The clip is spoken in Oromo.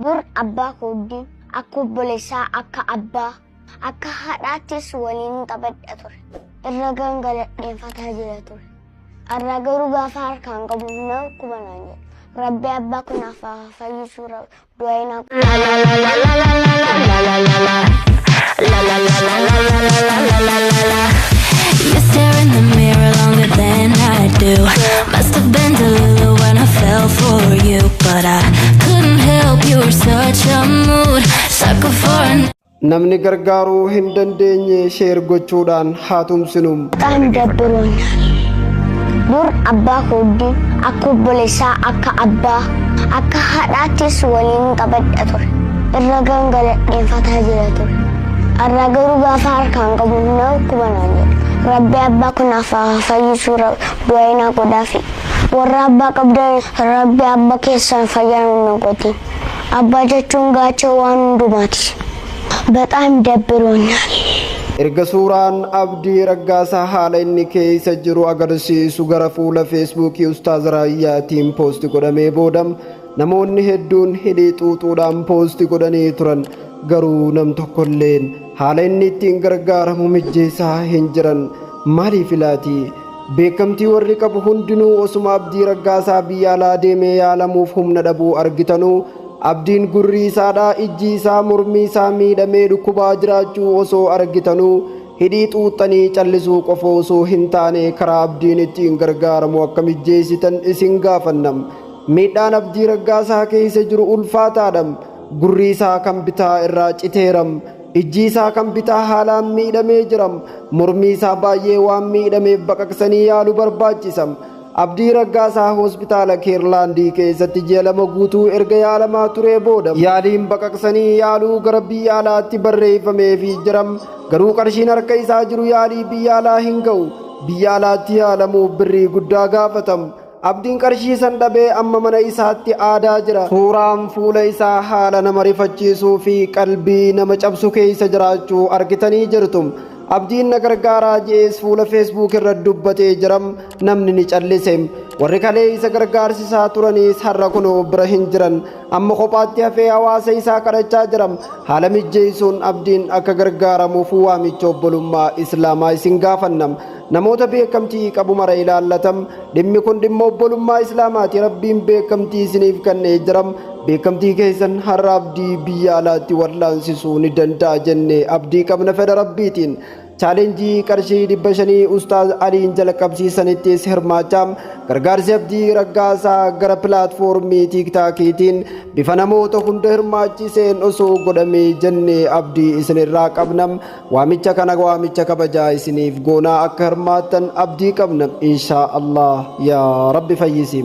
Dur abbaa kooddiin akka obboleessaa akka abbaa akka haadhaattis waliin taphadha ture. Irra gangaladheeffataa jira ture. Har'a garuu gaafa harkaan qabu na kubanaan jedha. Rabbi abbaa kunaaf fayyisuu du'aa You stare in the mirror longer than I do. Must have been delulu when I fell for you, but I couldn't help. You were such a mood, sucker for an. Namni gargaaruu hin dandeenye sheer gochuudhaan haatumsinum. Ba'aan dabbiroonyaan. Dur abbaa kooddiin akka obboleessaa akka abbaa akka haadhaattis waliin taphadha ture. Irra gangaladheeffataa jira ture. Har'a garuu gaafa harkaan qabu na kubanaan jedha. Rabbi abbaa kunaaf fayyisuu du'aa godhaafi. Warra abbaa qabdan Rabbi abbaa keessan fayyaa nu godhi. Abbaa jechuun gaacha waan hundumaati. Ba'aan dabbiroonyaan. Erga suuraan Abdii Raggaasaa haala inni keessa jiru agarsiisu gara fuula feesbuukii Ustaaz Raayyaatiin poosti godhamee boodam namoonni hedduun hidhii xuuxuudhaan poosti godhanii turan. Garuu nam tokkolleen haala inni ittiin gargaaramu mijjeessaa hin jiran. Maaliif laati? Beekamtii warri qabu hundinuu osuma Abdii Raggaasaa biyya alaa deemee yaalamuuf humna dhabuu argitanuu Abdiin gurri isaadhaa ijji isaa mormii isaa miidhamee dhukkubaa jiraachuu osoo argitanuu hidhii xuuxanii callisuu qofa osoo hin taane karaa Abdiin ittiin gargaaramu akka mijjeessitan isin gaafannam. Miidhaan Abdii Raggaasaa keessa jiru ulfaataadham. Gurri isaa kan bitaa irraa citeeram. Ijji isaa kan bitaa haalaan miidhamee jiram. Mormii isaa baay'ee waan miidhameef baqaqsanii yaaluu barbaachisam. Abdii Raggaasaa hospitaala Keerlaandii keessatti ji'a 2 guutuu erga yaalamaa turee booda yaaliin baqaqsanii yaaluu gara biyya alaatti barreeffameefii jiram. Garuu qarshiin harka isaa jiru yaalii biyya alaa hin ga'u. Biyya alaatti yaalamuuf birrii guddaa gaafatam. Abdiin qarshii san dhabee amma mana isaatti aadaa jira. Suuraan fuula isaa haala nama rifachiisuu fi qalbii nama cabsu keessa jiraachuu argitanii jirtum. Abdiin na gargaaraa jees fuula feesbuuk irra dubbatee jiram namni ni callise. Warri kalee isa gargaarsisaa turaniis har'a kunoo bira hin jiran. Amma kophaatti hafee hawaasa isaa kadhachaa jiram. Haala mijjeessuun Abdiin akka gargaaramuuf waamicha obbolummaa Islaamaa isin gaafannam. Namoota beekamtii qabu mara ilaallatam. Dhimmi kun dhimma obbolummaa Islaamaati. Rabbiin beekamtii isiniif kennee jiram. Beekamtii keessan har'a Abdii biyya alaatti wal'aansisuu ni danda'a jennee abdii qabna fedha Rabbiitiin. Chaalenjii qarshii 500 Ustaaz Aliin jalqabsiisanittis hirmaacham. Gargaarsi Abdii Raggaasaa gara pilaatfoormii tiiktaakiitiin bifa namoota hunda hirmaachiseen osoo godhamee jennee abdii isinirraa qabnam. Waamicha kana waamicha kabajaa isiniif goonaa akka hirmaattan abdii qabnam inshaa Allah yaa Rabbi fayyisi.